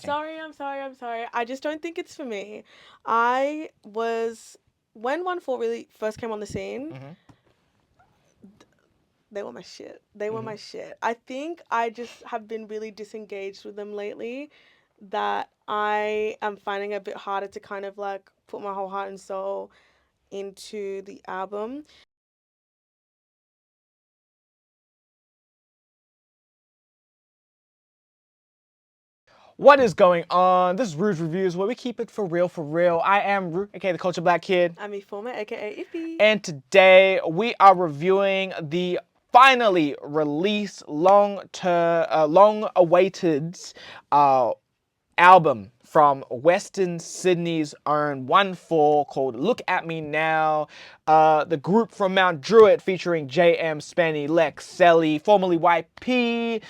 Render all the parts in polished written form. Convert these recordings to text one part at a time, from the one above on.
I'm sorry. I just don't think it's for me. When Onefour really first came on the scene, Mm-hmm. they were my shit. They were Mm-hmm. my shit. I think I just have been really disengaged with them lately, that I am finding it a bit harder to kind of like put my whole heart and soul into the album. What is going on? This is Rue's Reviews, where we keep it for real, for real. I am Rue, aka the Culture Black Kid. I'm Ifoma, aka Ify. And today we are reviewing the finally released, long-awaited uh, album from Western Sydney's own Onefour called Look At Me Now. The group from Mount Druitt featuring JM, Spenny, Lex, Selly, formerly YP.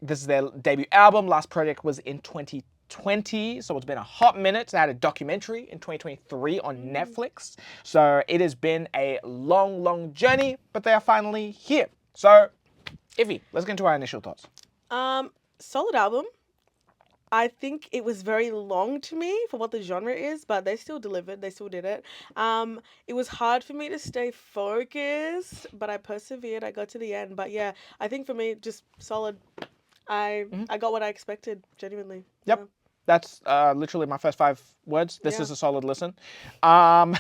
This is their debut album. Last project was in 2020, so it's been a hot minute. They had a documentary in 2023 on Netflix. So it has been a long, long journey, but they are finally here. So, Ivy, let's get into our initial thoughts. Solid album. I think it was very long to me for what the genre is, but they still delivered. They still did it. It was hard for me to stay focused, but I persevered. I got to the end. But yeah, I think for me, just solid. I got what I expected. Genuinely. Yep. That's literally my first 5 words. This Yeah. is a solid listen. Um,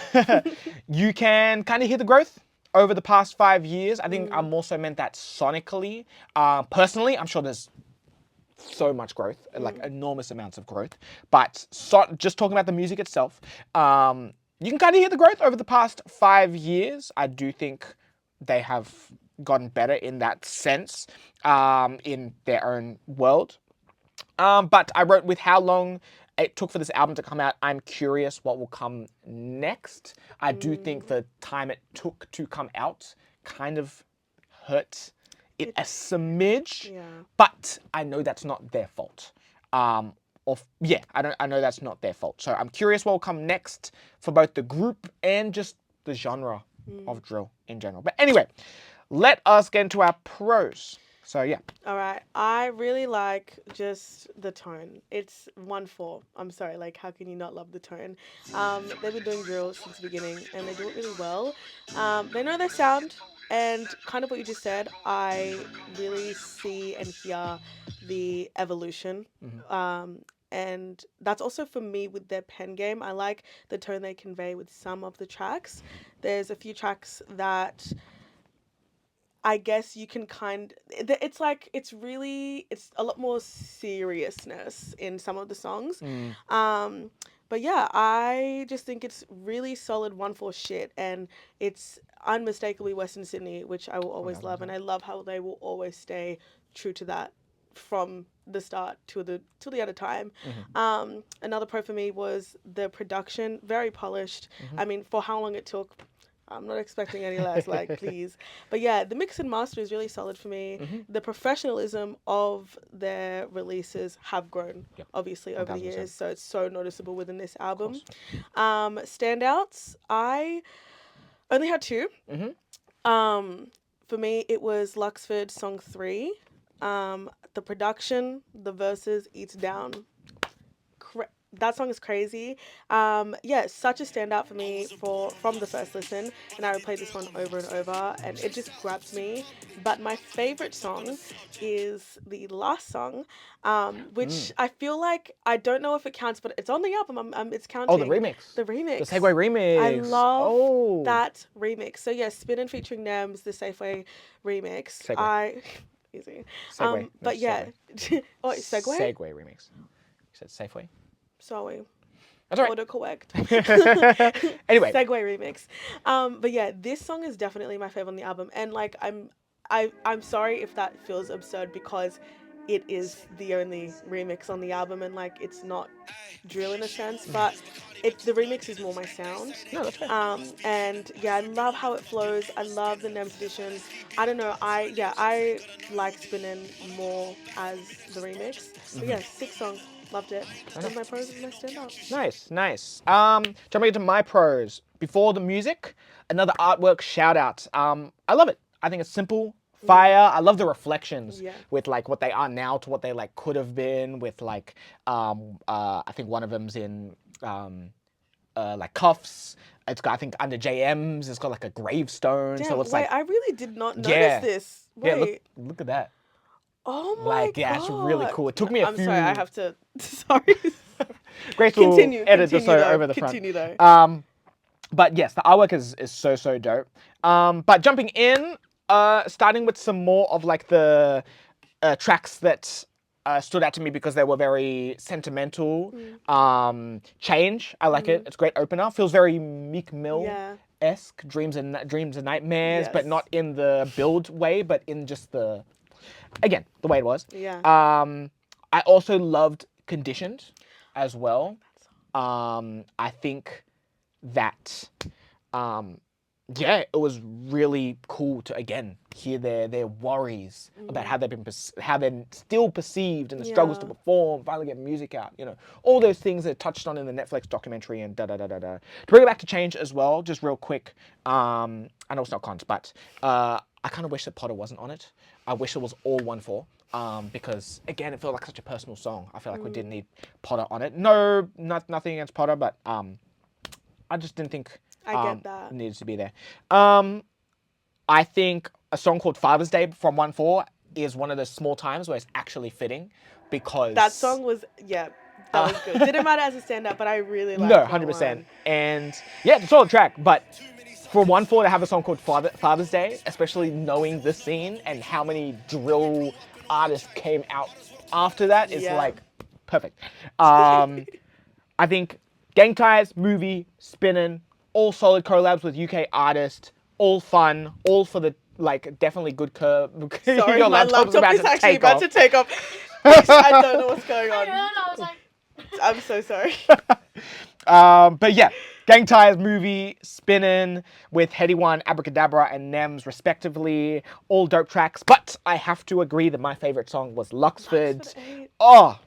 you can kind of hear the growth over the past 5 years. I think I more so meant that sonically. Personally, I'm sure there's so much growth, like enormous amounts of growth. But just talking about the music itself, you can kind of hear the growth over the past 5 years. I do think they have gotten better in that sense, in their own world. But I wrote, with how long it took for this album to come out, I'm curious what will come next. I do think the time it took to come out kind of hurt it a smidge, Yeah. but I know that's not their fault. I know that's not their fault. So I'm curious what will come next for both the group and just the genre of drill in general. But anyway, let us get into our pros. So yeah. All right. I really like just the tone. It's 1-4. I'm sorry. Like, how can you not love the tone? They've been doing drill since the beginning, and they do it really well. They know their sound, and kind of what you just said. I really see and hear the evolution. And that's also for me with their pen game. I like the tone they convey with some of the tracks. There's a few tracks that I guess you can it's like it's a lot more seriousness in some of the songs. Um but yeah, I just think it's really solid one for shit, and it's unmistakably Western Sydney, which I will always love, and I love how they will always stay true to that from the start to the other time. Another pro for me was the production, very polished. I mean, for how long it took, I'm not expecting any less, like, please. But yeah, the mix and master is really solid for me. The professionalism of their releases have grown, Yep. obviously, over the 1000%. years. So it's so noticeable within this album. Standouts, I only had two. For me, it was Luxford Song 3. The production, the verses, Eats Down. That song is crazy. Yeah, such a standout for me from the first listen, and I replayed this one over and over, and it just grabbed me. But my favorite song is the last song, which I feel like, I don't know if it counts, but it's on the album. It's Oh, the counting. remix. The remix. The Segway remix. I love Oh. that remix. So yeah, Spinnin' featuring Nems, the Safeway remix. Segway. Easy. Segway. But yeah. Oh, Segway? Segway remix. You said Safeway? Sorry. That's all right. Autocorrect. Anyway. Segway remix. But yeah, this song is definitely my favorite on the album, and like I'm sorry if that feels absurd, because it is the only remix on the album, and like it's not drill in a sense, but the remix is more my sound. No, that's fair. And yeah, I love how it flows. I love the Nems edition. I don't know. I like Spinnin' more as the remix. But yeah, 6 songs. Loved it. Those are my pros and my standouts. Nice, nice. Jumping into my pros. Before the music, another artwork shout out. I love it. I think it's simple, fire. I love the reflections Yeah. with like what they are now to what they like could have been. With like, I think one of them's in like cuffs. It's got, I think, under JM's. It's got like a gravestone. So Damn, it's wait, like, I really did not notice yeah, this. yeah. Look, Wait. look at that. Oh my Like, yeah, it's really god. cool. It took me a I'm sorry, I few. have to. Sorry. Grace will Continue, edit this continue though. over the front. Continue though. But yes, the artwork is so dope. But jumping in, starting with some more of like the tracks that stood out to me because they were very sentimental. Change, I like it. It's a great opener. Feels very Meek Mill Yeah. esque, dreams and nightmares, but Yes. not in the build way, but in just the again the way it was. Yeah. I also loved Conditioned as well. I think that yeah, it was really cool to again hear their worries about how they've been how they're still perceived and the struggles to Yeah. perform, finally get music out, all those things that touched on in the Netflix documentary and da da da da da. To bring it back to Change as well, just real quick. I know it's not cons, but I kind of wish that Potter wasn't on it. I wish it was all Onefour. Because again, it felt like such a personal song. I feel like we didn't need Potter on it. No, nothing against Potter, but I just didn't think I get that. it needed to be there. I think a song called Father's Day from Onefour is one of those small times where it's actually fitting because That song was, yeah, that was good. Didn't matter as a standout, but I really no, liked that 100%. one. And yeah, it's a solid track, but for Onefour to have a song called Father's Day, especially knowing the scene and how many drill artists came out after that, is Yeah. like perfect. I think Gang Ties, movie, Spinnin', all solid collabs with UK artists, all fun, all for the like definitely good curve. Sorry, Your my laptop's laptop is to actually take about off. to take off. I don't know what's going I on. heard, I was like, I'm so sorry. But yeah, Gang Ties movie, Spinnin' with Heady One, Abracadabra, and Nems respectively. All dope tracks. But I have to agree that my favorite song was Luxford's. Luxford 8. Oh,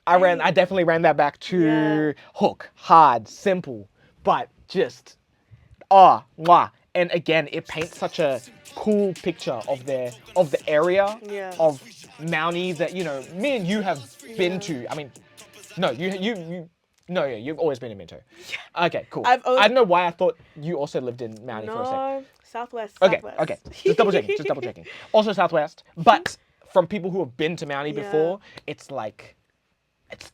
I Eight. definitely ran that back to Yeah. hook, hard, simple, but just mwah. And again, it paints such a cool picture of the area Yeah. of Mountie that me and you have been Yeah. to. I mean, no, you no, yeah, you've always been in Minto. Okay, cool. I've always I don't know why I thought you also lived in Mountie for a sec. no Southwest. Okay, Southwest. okay. Just double checking. Just double checking. Also Southwest, but from people who have been to Mountie Yeah. before, it's like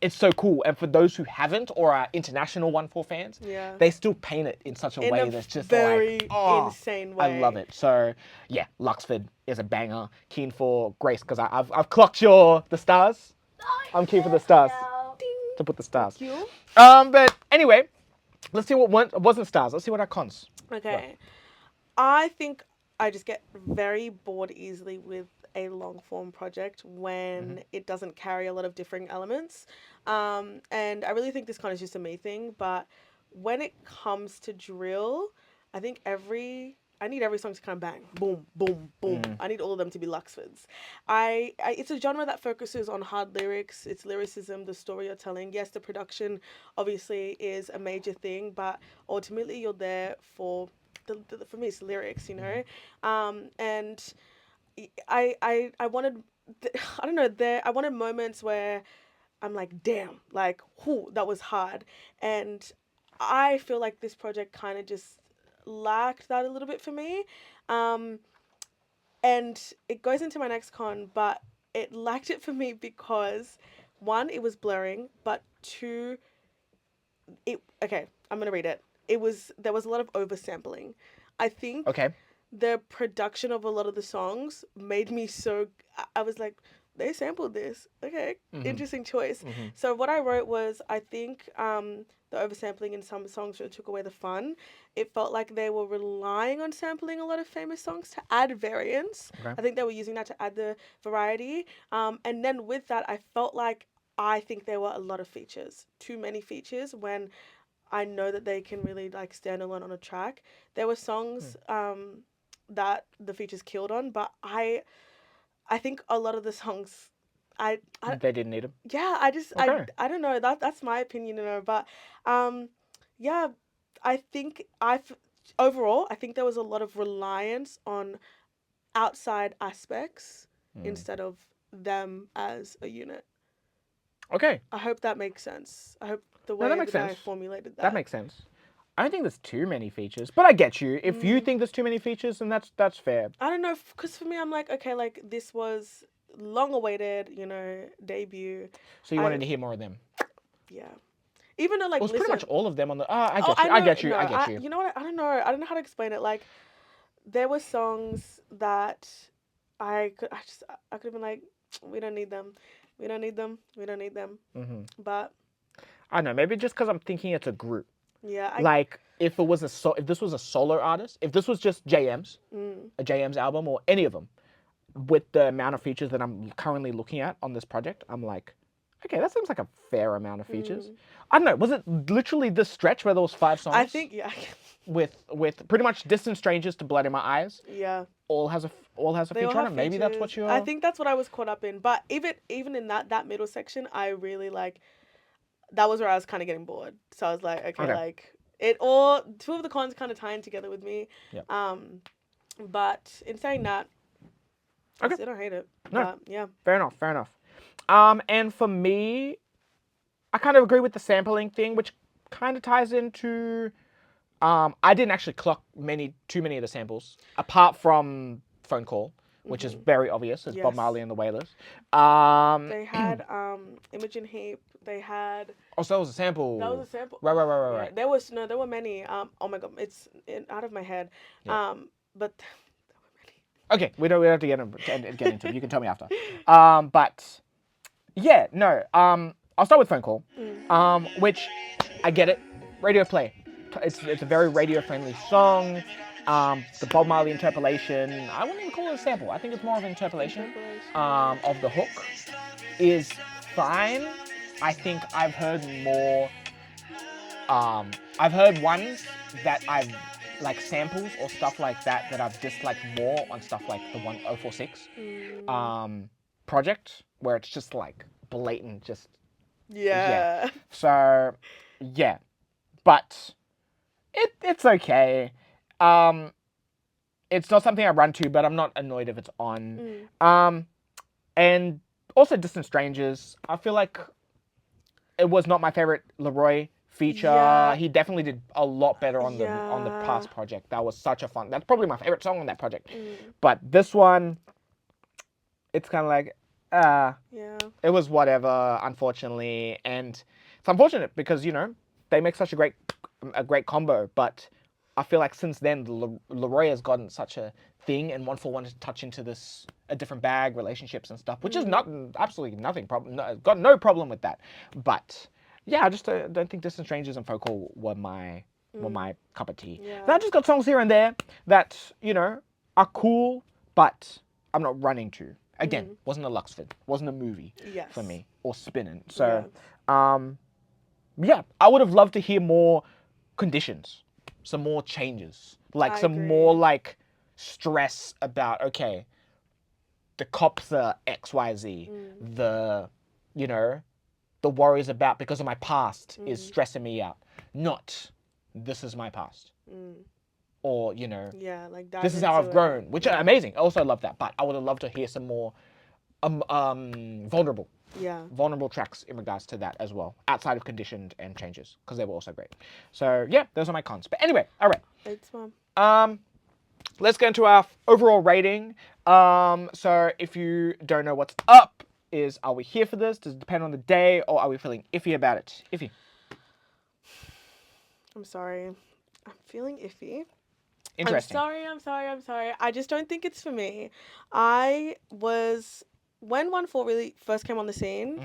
it's so cool. And for those who haven't or are international Onefour fans, Yeah. they still paint it in such a In way a that's just very like, oh, insane I way. love it. So yeah, Luxford is a banger. Keen for Grace because I've clocked the stars. I'm keen for the stars. To put the stars. You? But anyway, let's see what wasn't stars. Let's see what our cons. Okay. I think I just get very bored easily with a long form project when it doesn't carry a lot of differing elements. And I really think this kind of just a me thing, but when it comes to drill, I think I need every song to kind of bang, boom, boom, boom. I need all of them to be Luxfords. It's a genre that focuses on hard lyrics, its lyricism, the story you're telling. Yes, the production obviously is a major thing, but ultimately you're there for for me it's lyrics, and I wanted I don't know there I wanted moments where I'm like, damn, like, whoo, that was hard. And I feel like this project kind of just lacked that a little bit for me. Um, and it goes into my next con, but it lacked it for me because one, it was blurring, but two, okay, I'm gonna read it. There was a lot of oversampling. I think Okay. the production of a lot of the songs made me so I was like, they sampled this. Okay, interesting choice. So what I wrote was I think the oversampling in some songs really took away the fun. It felt like they were relying on sampling a lot of famous songs to add variance. Okay. I think they were using that to add the variety. And then with that, I felt like I think there were a lot of features, too many features when I know that they can really like stand alone on a track. There were songs that the features killed on, but I think a lot of the songs I They didn't need them. yeah, Okay. I don't know. That's my opinion, but yeah, I think overall I think there was a lot of reliance on outside aspects Mm. instead of them as a unit. Okay. I hope that makes sense. I hope the No, that way makes that sense. I formulated That that. makes sense. I don't think there's too many features, but I get you. If you Mm, think there's too many features, then that's fair. I don't know, because for me, I'm like, okay, like this was long awaited, debut. So you I wanted to hear more of them. Yeah. Even though It like was pretty much listen, all of them on the. Ah, I oh get you. I I know get you. no I get I you. you know what, I don't know how to explain it. Like there were songs that I could have been like, we don't need them, we don't need them, we don't need them. Hmm. But I don't know. Maybe just because I'm thinking it's a group. yeah, I Like if it was if this was a solo artist, if this was just JM's, mm, a JM's album or any of them, with the amount of features that I'm currently looking at on this project, I'm like, okay, that seems like a fair amount of features. mm. I don't know. Was it literally this stretch where there was five I songs think yeah, with pretty much Distant Strangers to Blood in My Eyes? yeah. All has a all has a They all feature on have it. Maybe that's features. what I you're. think that's what I was caught up in. But even in that middle section, I really like that was where I was kind of getting bored. So I was like, okay, Okay. like it all two of the cons kind of tying together with me. Yep. But in saying that, I Okay. still don't hate it. No. But yeah, Fair enough. Fair enough. And for me, I kind of agree with the sampling thing, which kind of ties into. I didn't actually clock too many of the samples, apart from Phone Call, which is very obvious. It's Bob yes, Marley and the Wailers. Um, they had Imogen Heap. They had also, that was a that was sample. a sample. Right, right, right, right, Yeah, right. there was no, there were many. Oh my god, out of my head. Yeah. But Okay, we don't have to get into it. You can tell me after. But yeah, no. I'll start with Phone Call. mm, Which I get it. Radio play. It's a very radio friendly song. The Bob Marley interpolation. I wouldn't even call it a sample. I think it's more of an interpolation. interpolation. Of the hook is fine. I think I've heard more. I've heard ones that I've like samples or stuff like that that I've disliked more on stuff like the 1046 Mm, project where it's just like blatant, just yeah. yeah. So yeah, but it's okay. Um, it's not something I run to, but I'm not annoyed if it's on. Mm, And also Distant Strangers. I feel like it was not my favorite Leroy feature. yeah. He definitely did a lot better on the Yeah. past project. That was such a fun. That's probably my favorite song on that project. Mm, But this one, it's kind of like, yeah. it was whatever, unfortunately, and it's unfortunate because they make such a great combo. But I feel like since then, Leroy has gotten such a thing, and Onefour wanted to touch into this a different bag, relationships and stuff, which is not absolutely nothing problem. No, got no problem with that. But yeah, I just don't think Distant Strangers and Focal were my cup of tea. Yeah. Then I just got songs here and there that are cool, but I'm not running to. Again, wasn't a Lux fit, wasn't a movie Yes. for me, or spinning. Yeah. So, yeah, I would have loved to hear more conditions, some more changes, like I some more agree. like stress about okay, the cops are XYZ, the you know, the worries about because of my past is stressing me out. Not this is my past. Or, Yeah, like this dive is how I've into it. grown, which are amazing. I also love that, but I would have loved to hear some more vulnerable Yeah. vulnerable tracks in regards to that as well, outside of conditioned and changes, because they were also great. So yeah, those are my cons. But anyway, all right. It's fun. Let's get into our overall rating. So if you don't know what's up, are we here for this? Does it depend on the day, or are we feeling iffy about it? Iffy. I'm sorry. I'm feeling iffy. Interesting. I'm sorry. I just don't think it's for me. I was when Onefour really first came on the scene,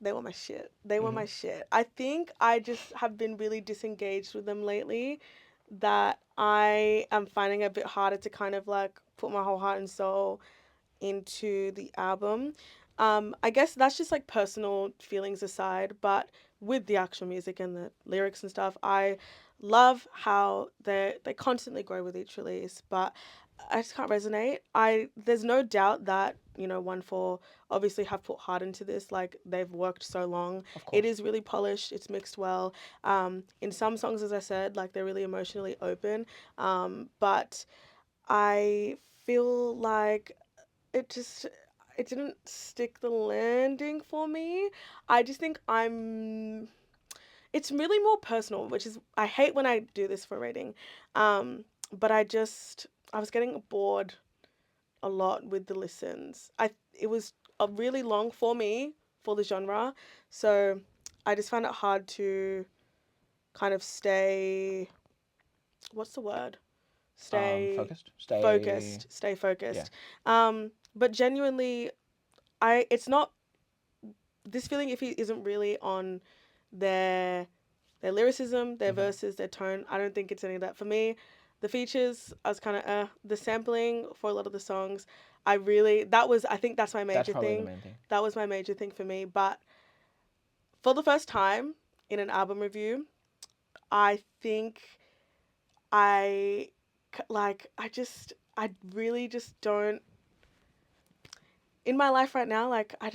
they were my shit. They were my shit. I think I just have been really disengaged with them lately, that I am finding it a bit harder to kind of like put my whole heart and soul into the album. I guess that's just like personal feelings aside, but with the actual music and the lyrics and stuff, I love how they constantly grow with each release, but I just can't resonate. There's no doubt that Onefour obviously have put heart into this. Like they've worked so long. Of course. It is really polished. It's mixed well. In some songs, as I said, like they're really emotionally open. But I feel like it just it didn't stick the landing for me. I just think it's really more personal, which is I hate when I do this for rating. But I was getting bored a lot with the listens. It was a really long for me for the genre, so I just found it hard to kind of what's the word? Stay Focused. stay Yeah. focused. But genuinely, it's not this feeling if he isn't really on their their lyricism, their verses, their tone. I don't think it's any of that for me. The features, I was kind of the sampling for a lot of the songs. I think that's my That's major probably the thing. main thing. That was my major thing for me. But for the first time in an album review, I think I I really just don't in my life right now. I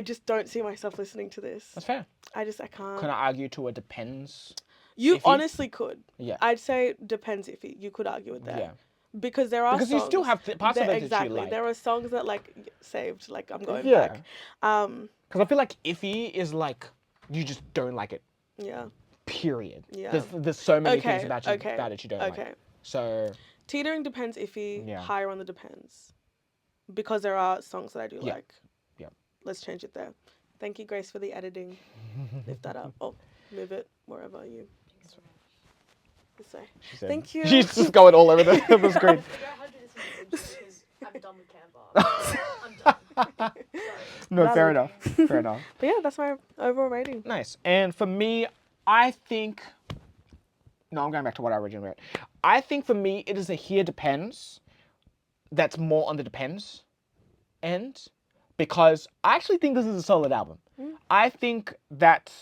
just don't see myself listening to this. That's fair. I can't. Can I argue to a depends? You Iffy? honestly could. Yeah. I'd say depends if you could argue it there. Yeah. Because there are Because you still songs have parts of it that you exactly. like. There are songs that like saved, like I'm going Yeah. back. Because I feel like Iffy is like, you just don't like it. Yeah. Period. Yeah. There's so many things Okay. about Okay. it you don't Okay. like. So Teetering depends iffy, yeah. higher on the depends. Because there are songs that I do Yeah. like. Yeah. Let's change it there. Thank you, Grace, for the editing. Lift that up. Oh, move it wherever you. This way. She said, Thank you. She's just going all over the screen. I don't have to do this in because I'm done with Canva. I'm done. No, Valid. fair enough. Fair enough. But yeah, that's my overall rating. Nice. And for me, I think. No, I'm going back to what I originally wrote. I think for me, it is a here depends. That's more on the depends end, because I actually think this is a solid album. I think that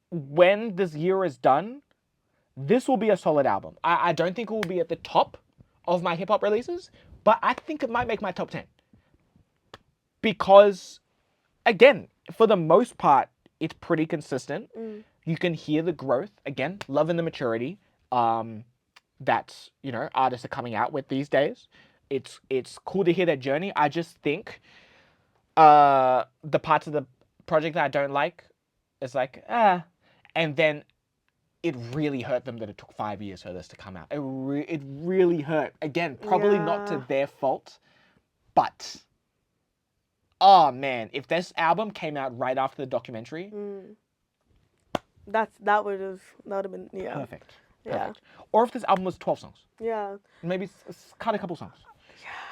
when this year is done, this will be a solid album. I don't think it will be at the top of my hip hop releases, but I think it might make my top 10. Because, again, for the most part, it's pretty consistent. You can hear the growth, again, loving the maturity that, artists are coming out with these days. It's cool to hear their journey. I just think the parts of the project that I don't like, it's like, and then it really hurt them that it took 5 years for this to come out. It really hurt. Again, probably not to Yeah. their fault, but oh man, if this album came out right after the documentary, That would have been perfect. Yeah. Perfect. Or if this album was 12 songs, Yeah. maybe cut a couple songs.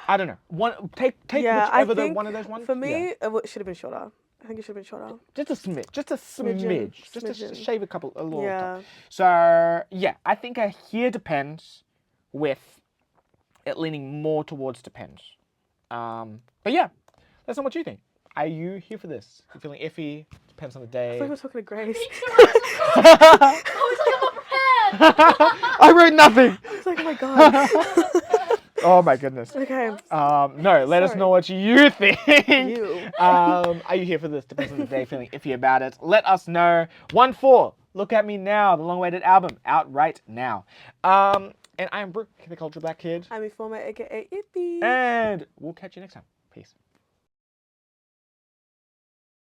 I don't know. Take Yeah, I whichever think one of those ones. for me yeah. it should have been shorter. I think it should have been shorter. Just a smidge, just a smidge, just to smidgen. shave a little. Yeah. Top. So yeah, I think here depends, with it leaning more towards depends. But yeah, that's not what you think. Are you here for this? You feeling iffy? Depends on the day. I thought we were talking to Grace. I was like, I'm not prepared. I wrote nothing. I was like, oh my god. Oh my goodness. Okay. No, let us Sorry. know what you think. You. Are you here for this? Depends on the day. Feeling iffy about it? Let us know. Onefour. Look at Me Now. The long-awaited album out right now. And I am Brooke, the Culture Black Kid. I'm Ify, aka Iffy. And we'll catch you next time. Peace.